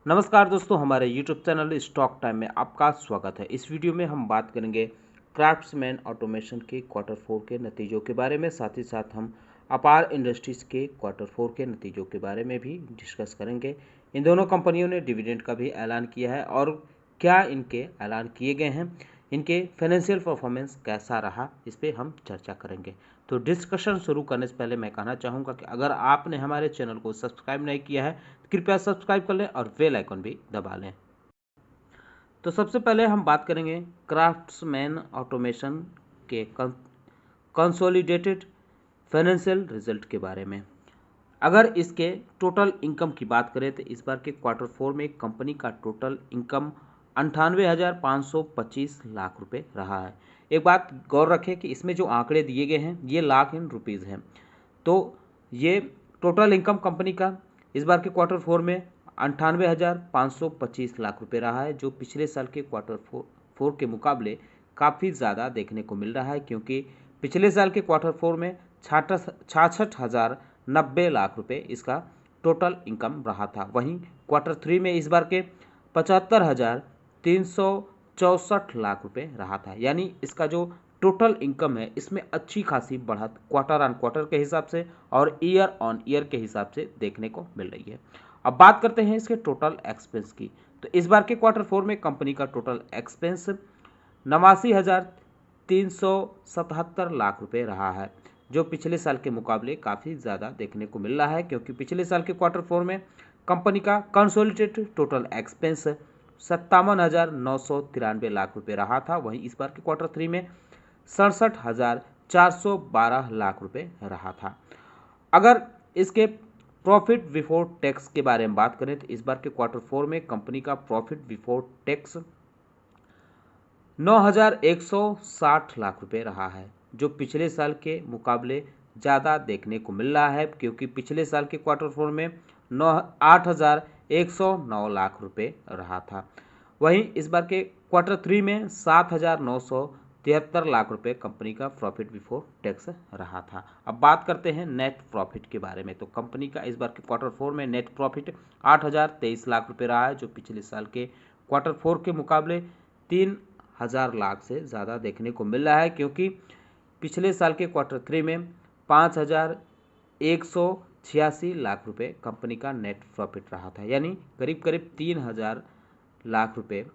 नमस्कार दोस्तों, हमारे YouTube चैनल स्टॉक टाइम में आपका स्वागत है। इस वीडियो में हम बात करेंगे क्राफ्ट्समैन ऑटोमेशन के क्वार्टर 4 के नतीजों के बारे में। साथ ही साथ हम अपार इंडस्ट्रीज़ के क्वार्टर 4 के नतीजों के बारे में भी डिस्कस करेंगे। इन दोनों कंपनियों ने डिविडेंड का भी ऐलान किया है और क्या इनके ऐलान किए गए हैं, इनके फाइनेंशियल परफॉर्मेंस कैसा रहा, इस पर हम चर्चा करेंगे। तो डिस्कशन शुरू करने से पहले मैं कहना चाहूँगा कि अगर आपने हमारे चैनल को सब्सक्राइब नहीं किया है तो कृपया सब्सक्राइब कर लें और बेल आइकन भी दबा लें। तो सबसे पहले हम बात करेंगे क्राफ्ट्समैन ऑटोमेशन के कंसोलिडेटेड फाइनेंशियल रिजल्ट के बारे में। अगर इसके टोटल इनकम की बात करें तो इस बार के क्वार्टर 4 में कंपनी का टोटल इनकम 98,525 लाख रुपए रहा है। एक बात गौर रखें कि इसमें जो आंकड़े दिए गए हैं ये लाख इन रुपीज़ हैं। तो ये टोटल इनकम कंपनी का इस बार के क्वार्टर 4 में 98,525 लाख रुपए रहा है, जो पिछले साल के क्वार्टर 4 के मुकाबले काफ़ी ज़्यादा देखने को मिल रहा है, क्योंकि पिछले साल के क्वार्टर 4 में 66,090 लाख रुपए इसका टोटल इनकम रहा था। वहीं क्वार्टर 3 में इस बार के 75,364 लाख रुपए रहा था। यानी इसका जो टोटल इनकम है इसमें अच्छी खासी बढ़त क्वार्टर ऑन क्वार्टर के हिसाब से और ईयर ऑन ईयर के हिसाब से देखने को मिल रही है। अब बात करते हैं इसके टोटल एक्सपेंस की। तो इस बार के क्वार्टर 4 में कंपनी का टोटल एक्सपेंस 89,377 लाख रुपए रहा है, जो पिछले साल के मुकाबले काफ़ी ज़्यादा देखने को मिल रहा है, क्योंकि पिछले साल के क्वार्टर 4 में कंपनी का कंसोलिडेटेड टोटल एक्सपेंस 57,993 लाख रुपए रहा था। वहीं इस बार के क्वार्टर 3 में 67,412 लाख रुपए रहा था। अगर इसके प्रॉफिट बिफोर टैक्स के बारे में बात करें तो इस बार के क्वार्टर 4 में कंपनी का प्रॉफिट बिफोर टैक्स 9,160 लाख रुपए रहा है, जो पिछले साल के मुकाबले ज़्यादा देखने को मिल रहा है, क्योंकि पिछले साल के क्वार्टर 4 में 8,109 लाख रुपए रहा था। वहीं इस बार के क्वार्टर 3 में 7,973 लाख रुपए कंपनी का प्रॉफिट बिफोर टैक्स रहा था। अब बात करते हैं नेट प्रॉफिट के बारे में। तो कंपनी का इस बार के क्वार्टर 4 में नेट प्रॉफिट 8,023 लाख रुपए रहा है, जो पिछले साल के क्वार्टर 4 के मुकाबले 3,000 लाख से ज़्यादा देखने को मिल रहा है, क्योंकि पिछले साल के क्वार्टर 3 में 5,186 लाख रुपए कंपनी का नेट प्रॉफिट रहा था। यानी करीब करीब 3,000 लाख रुपए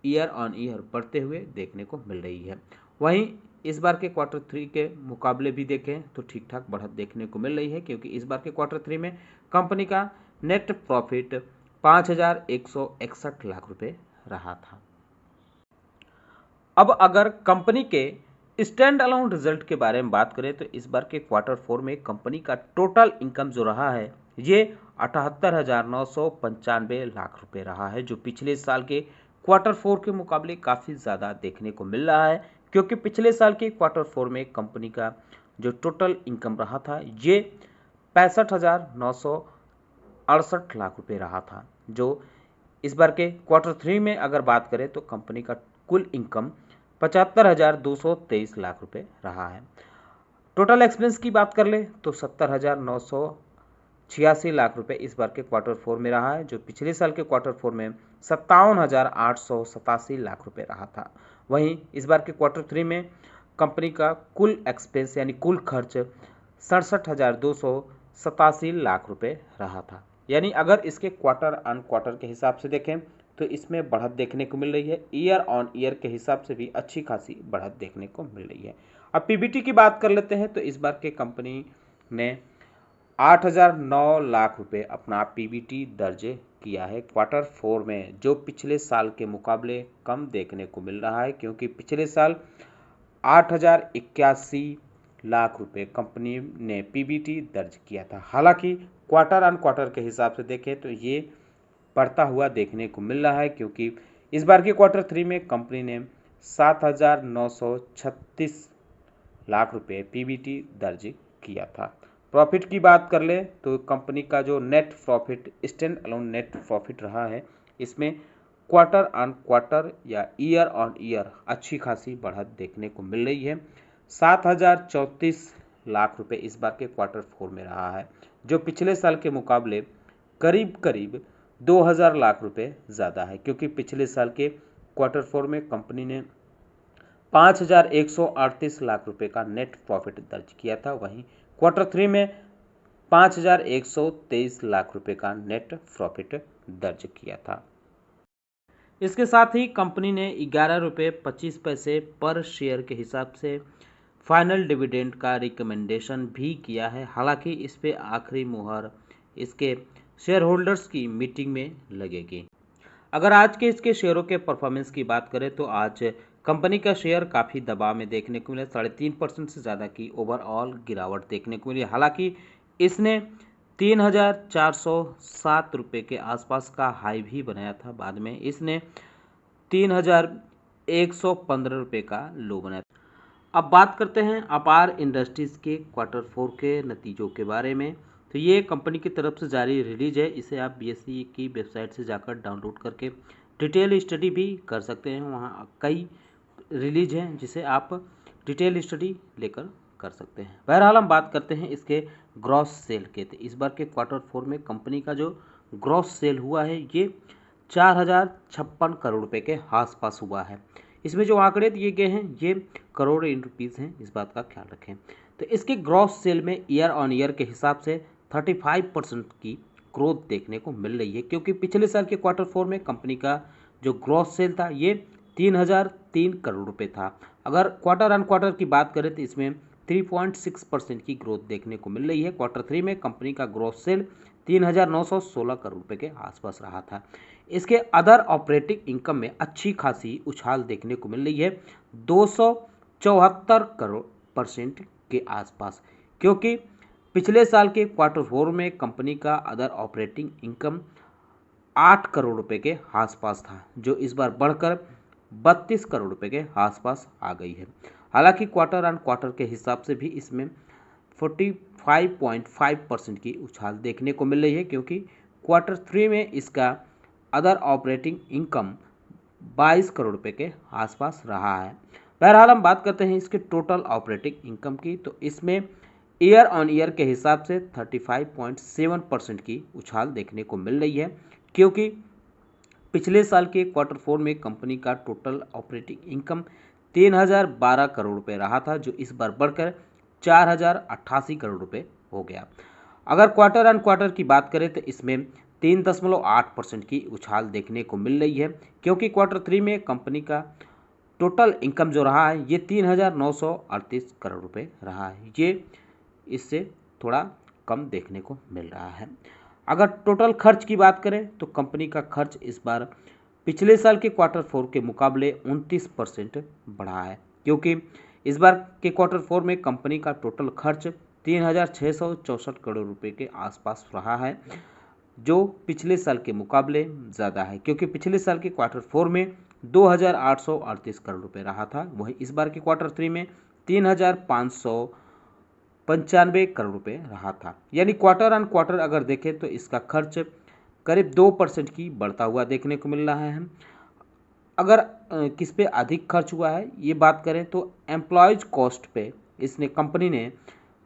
ईयर ऑन ईयर बढ़ते हुए देखने को मिल रही है। वहीं इस बार के क्वार्टर 3 के मुकाबले भी देखें तो ठीक ठाक बढ़त देखने को मिल रही है, क्योंकि इस बार के क्वार्टर 3 में कंपनी का नेट प्रॉफिट 5,161 लाख रुपए रहा था। अब अगर कंपनी के स्टैंड अलोन रिजल्ट के बारे में बात करें तो इस बार के क्वार्टर 4 में कंपनी का टोटल इनकम जो रहा है ये 78,995 लाख रुपए रहा है, जो पिछले साल के क्वार्टर 4 के मुकाबले काफ़ी ज़्यादा देखने को मिल रहा है, क्योंकि पिछले साल के क्वार्टर 4 में कंपनी का जो टोटल इनकम रहा था ये 65,968 लाख रुपए रहा था, जो इस बार के क्वार्टर 3 में अगर बात करें तो कंपनी का कुल इनकम 75,223 लाख रुपए रहा है। टोटल एक्सपेंस की बात कर ले तो 70,986 लाख रुपए इस बार के क्वार्टर 4 में रहा है, जो पिछले साल के क्वार्टर 4 में 57,887 लाख रुपए रहा था। वहीं इस बार के क्वार्टर 3 में कंपनी का कुल एक्सपेंस यानी कुल खर्च 67,287 लाख रुपए रहा था। यानी अगर इसके क्वार्टर ऑन क्वार्टर के हिसाब से देखें तो इसमें बढ़त देखने को मिल रही है, ईयर ऑन ईयर के हिसाब से भी अच्छी खासी बढ़त देखने को मिल रही है। अब पीबीटी की बात कर लेते हैं तो इस बार के कंपनी ने 8,009 लाख रुपए अपना पीबीटी दर्ज किया है क्वार्टर 4 में, जो पिछले साल के मुकाबले कम देखने को मिल रहा है, क्योंकि पिछले साल 8,081 लाख रुपए कंपनी ने पीबीटी दर्ज किया था। हालांकि क्वार्टर ऑन क्वार्टर के हिसाब से देखें तो ये बढ़ता हुआ देखने को मिल रहा है, क्योंकि इस बार के क्वार्टर 3 में कंपनी ने 7,936 लाख रुपए पीबीटी दर्ज किया था। प्रॉफिट की बात कर ले तो कंपनी का जो net profit stand alone net profit रहा है इसमें क्वार्टर ऑन क्वार्टर या ईयर ऑन ईयर अच्छी खासी बढ़त देखने को मिल रही है। 7,034 लाख रुपए इस बार के क्वार्टर 4 में रहा है, जो पिछले साल के मुकाबले करीब करीब 2000 लाख रुपए ज़्यादा है, क्योंकि पिछले साल के क्वार्टर 4 में कंपनी ने 5138 लाख रुपए का नेट प्रॉफिट दर्ज किया था। वहीं क्वार्टर 3 में 5123 लाख रुपए का नेट प्रॉफिट दर्ज किया था। इसके साथ ही कंपनी ने 11 रुपये 25 पैसे पर शेयर के हिसाब से फाइनल डिविडेंड का रिकमेंडेशन भी किया है। हालांकि इस पे आखिरी मुहर इसके शेयर होल्डर्स की मीटिंग में लगेगी। अगर आज के इसके शेयरों के परफॉर्मेंस की बात करें तो आज कंपनी का शेयर काफ़ी दबाव में देखने को मिला। 3.5% से ज़्यादा की ओवरऑल गिरावट देखने को मिली। हालांकि इसने 3407 रुपये के आसपास का हाई भी बनाया था। बाद में इसने 3115 रुपये का लो बनाया था। अब बात करते हैं अपार इंडस्ट्रीज़ के क्वार्टर 4 के नतीजों के बारे में। तो ये कंपनी की तरफ से जारी रिलीज है। इसे आप BSE की वेबसाइट से जाकर डाउनलोड करके डिटेल स्टडी भी कर सकते हैं। वहाँ कई रिलीज हैं जिसे आप डिटेल स्टडी लेकर कर सकते हैं। बहरहाल हम बात करते हैं इसके ग्रॉस सेल के। तो इस बार के क्वार्टर 4 में कंपनी का जो ग्रॉस सेल हुआ है ये 4056 करोड़ रुपए के आसपास हुआ है। इसमें जो आंकड़े दिए गए हैं ये करोड़ इन रुपीज़ हैं, इस बात का ख्याल रखें। तो इसके ग्रॉस सेल में ईयर ऑन ईयर के हिसाब से 35% की ग्रोथ देखने को मिल रही है, क्योंकि पिछले साल के क्वार्टर 4 में कंपनी का जो ग्रॉस सेल था ये 3003 करोड़ रुपए था। अगर क्वार्टर ऑन क्वार्टर की बात करें तो इसमें 3.6% की ग्रोथ देखने को मिल रही है। क्वार्टर 3 में कंपनी का ग्रॉस सेल 3916 करोड़ रुपए के आसपास रहा था। इसके अदर ऑपरेटिंग इनकम में अच्छी खासी उछाल देखने को मिल रही है 274 करोड़ % के आसपास, क्योंकि पिछले साल के क्वार्टर 4 में कंपनी का अदर ऑपरेटिंग इनकम 8 करोड़ रुपए के आसपास था, जो इस बार बढ़कर 32 करोड़ रुपए के आसपास आ गई है। हालांकि क्वार्टर ऑन क्वार्टर के हिसाब से भी इसमें 45.5% की उछाल देखने को मिल रही है, क्योंकि क्वार्टर 3 में इसका अदर ऑपरेटिंग इनकम 22 करोड़ रुपए के आसपास रहा है। बहरहाल हम बात करते हैं इसके टोटल ऑपरेटिंग इनकम की। तो इसमें ईयर ऑन ईयर के हिसाब से 35.7% की उछाल देखने को मिल रही है, क्योंकि पिछले साल के क्वार्टर 4 में कंपनी का टोटल ऑपरेटिंग इनकम 3012 करोड़ रुपए रहा था, जो इस बार बढ़कर 4088 करोड़ रुपए हो गया। अगर क्वार्टर ऑन क्वार्टर की बात करें तो इसमें 3.8% की उछाल देखने को मिल रही है, क्योंकि क्वार्टर 3 में कंपनी का टोटल इनकम जो रहा है ये 3938 करोड़ रुपए रहा है। ये इससे थोड़ा कम देखने को मिल रहा है। अगर टोटल खर्च की बात करें तो कंपनी का खर्च इस बार पिछले साल के क्वार्टर 4 के मुकाबले 29% बढ़ा है, क्योंकि इस बार के क्वार्टर 4 में कंपनी का टोटल खर्च 3664 करोड़ रुपए के आसपास रहा है, जो पिछले साल के मुकाबले ज़्यादा है, क्योंकि पिछले साल के क्वार्टर 4 में 2838 करोड़ रुपए रहा था। वहीं इस बार के क्वार्टर 3 में 3595 करोड़ रुपए रहा था। यानी क्वार्टर ऑन क्वार्टर अगर देखें तो इसका खर्च करीब 2% की बढ़ता हुआ देखने को मिल रहा है। अगर किस पे अधिक खर्च हुआ है ये बात करें तो एम्प्लॉयज़ कॉस्ट पे इसने कंपनी ने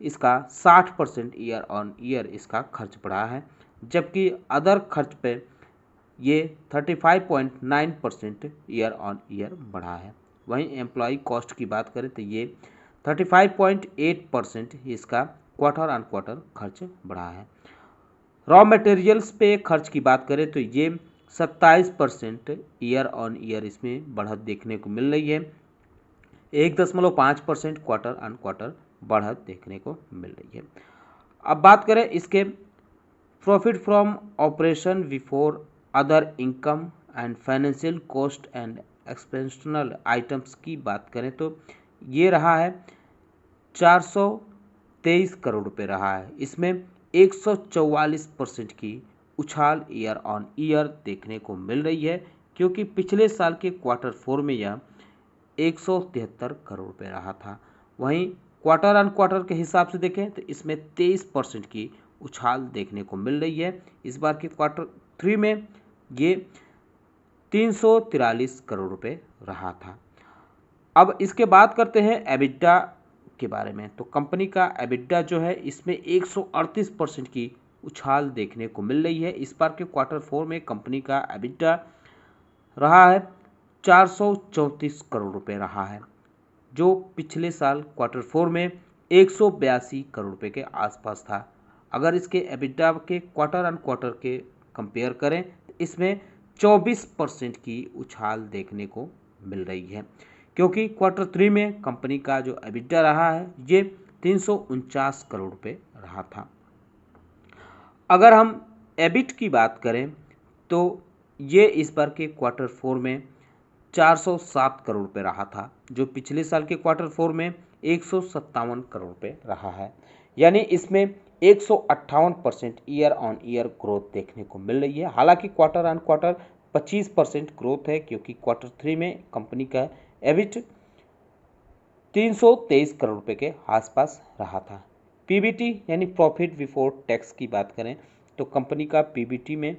इसका 60% ईयर ऑन ईयर इसका खर्च बढ़ा है, जबकि अदर खर्च पे ये 35.9% ईयर ऑन ईयर बढ़ा है। वहीं एम्प्लॉय कॉस्ट की बात करें तो ये 35.8% इसका क्वार्टर ऑन क्वार्टर खर्च बढ़ा है। रॉ मटेरियल्स पे खर्च की बात करें तो ये 27% ईयर ऑन ईयर इसमें बढ़त देखने को मिल रही है। 1.5% क्वार्टर ऑन क्वार्टर बढ़त देखने को मिल रही है। अब बात करें इसके profit from operation before other income and financial cost and exceptional items की बात करें तो ये रहा है 423 करोड़ रुपए रहा है। इसमें 144% की उछाल ईयर ऑन ईयर देखने को मिल रही है, क्योंकि पिछले साल के क्वार्टर 4 में यह 173 करोड़ रुपए रहा था। वहीं क्वार्टर ऑन क्वार्टर के हिसाब से देखें तो इसमें 23% की उछाल देखने को मिल रही है। इस बार के क्वार्टर 3 में ये 343 करोड़ रुपए रहा था। अब इसके बात करते हैं एबिटा के बारे में। तो कंपनी का एबिटा जो है इसमें 138% की उछाल देखने को मिल रही है। इस बार के क्वार्टर 4 में कंपनी का एबिटा रहा है 434 करोड़ रुपए रहा है, जो पिछले साल क्वार्टर 4 में 182 करोड़ रुपए के आसपास था। अगर इसके एबिटा के क्वार्टर ऑन क्वार्टर के कंपेयर करें तो इसमें 24% की उछाल देखने को मिल रही है, क्योंकि क्वार्टर 3 में कंपनी का जो एबिटा रहा है ये 349 करोड़ रुपए रहा था। अगर हम एबिट की बात करें तो ये इस बार के क्वार्टर 4 में 407 करोड़ रुपए रहा था, जो पिछले साल के क्वार्टर 4 में 157 करोड़ रुपए रहा है। यानी इसमें 158% ईयर ऑन ईयर ग्रोथ देखने को मिल रही है। हालांकि क्वार्टर ऑन क्वार्टर 25% ग्रोथ है, क्योंकि क्वार्टर 3 में कंपनी का एबिट 323 करोड़ रुपए के आसपास रहा था। पीबीटी यानी प्रॉफिट बिफोर टैक्स की बात करें तो कंपनी का पीबीटी में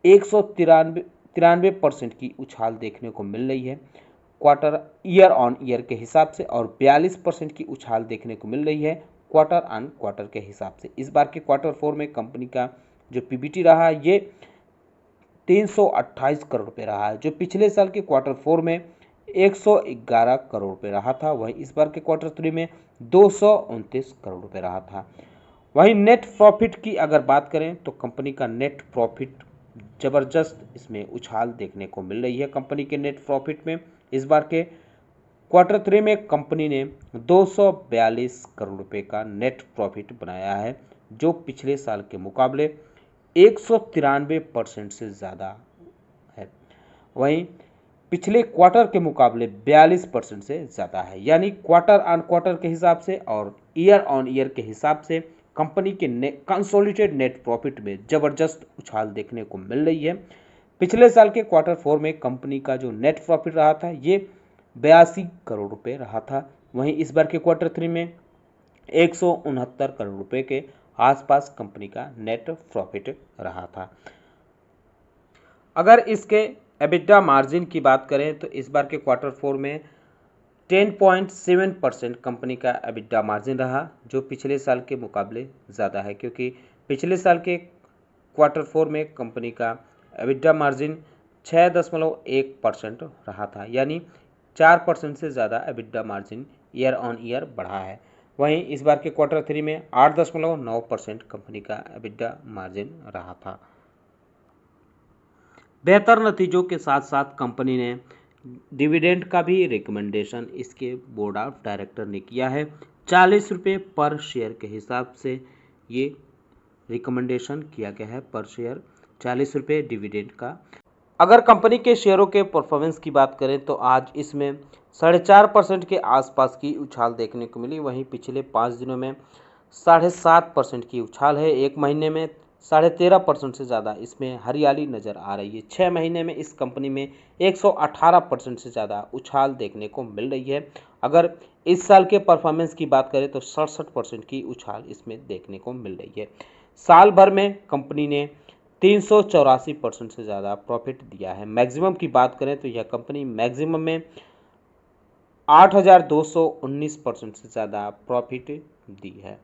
193% की उछाल देखने को मिल रही है क्वार्टर ईयर ऑन ईयर के हिसाब से, और 42% की उछाल देखने को मिल रही है क्वार्टर ऑन क्वार्टर के हिसाब से। इस बार के क्वार्टर 4 में कंपनी का जो पीबीटी रहा है ये 328 करोड़ रुपए रहा है, जो पिछले साल के क्वार्टर 4 में 111 करोड़ रुपए रहा था। वहीं इस बार के क्वार्टर 3 में 229 करोड़ रुपए रहा था। वहीं नेट प्रॉफिट की अगर बात करें तो कंपनी का नेट प्रॉफिट ज़बरदस्त इसमें उछाल देखने को मिल रही है। कंपनी के नेट प्रॉफिट में इस बार के क्वार्टर 3 में कंपनी ने 242 करोड़ रुपए का नेट प्रॉफिट बनाया है, जो पिछले साल के मुकाबले 193% से ज़्यादा है। वहीं पिछले क्वार्टर के मुकाबले 42% से ज़्यादा है। यानी क्वार्टर ऑन क्वार्टर के हिसाब से और ईयर ऑन ईयर के हिसाब से कंपनी के कंसोलिडेटेड नेट प्रॉफिट में ज़बरदस्त उछाल देखने को मिल रही है। पिछले साल के क्वार्टर 4 में कंपनी का जो नेट प्रॉफिट रहा था ये 82 करोड़ रुपए रहा था। वहीं इस बार के क्वार्टर 3 में 169 करोड़ रुपए के आसपास कंपनी का नेट प्रॉफिट रहा था। अगर इसके एबिटा मार्जिन की बात करें तो इस बार के क्वार्टर 4 में 10.7% कंपनी का एबिटा मार्जिन रहा, जो पिछले साल के मुकाबले ज़्यादा है, क्योंकि पिछले साल के क्वार्टर 4 में कंपनी का एबिटा मार्जिन 6.1% रहा था। यानी 4% से ज़्यादा EBITDA margin year on year बढ़ा है। वहीं इस बार के क्वार्टर 3 में 8.9% कंपनी का एबिटा मार्जिन रहा था। बेहतर नतीजों के साथ साथ कंपनी ने डिविडेंड का भी रिकमेंडेशन इसके बोर्ड ऑफ डायरेक्टर ने किया है। 40 रुपये पर शेयर के हिसाब से ये रिकमेंडेशन किया गया है, पर शेयर 40 रुपये डिविडेंड का। अगर कंपनी के शेयरों के परफॉर्मेंस की बात करें तो आज इसमें 4.5% के आसपास की उछाल देखने को मिली। वहीं पिछले 5 दिनों में 7.5% की उछाल है। एक महीने में 13.5% से ज़्यादा इसमें हरियाली नज़र आ रही है। 6 महीने में इस कंपनी में 118% से ज़्यादा उछाल देखने को मिल रही है। अगर इस साल के परफॉर्मेंस की बात करें तो 67% की उछाल इसमें देखने को मिल रही है। साल भर में कंपनी ने 384% से ज़्यादा प्रॉफिट दिया है। मैक्सिमम की बात करें तो यह कंपनी मैक्सिमम में 8,219% से ज़्यादा प्रॉफिट दी है।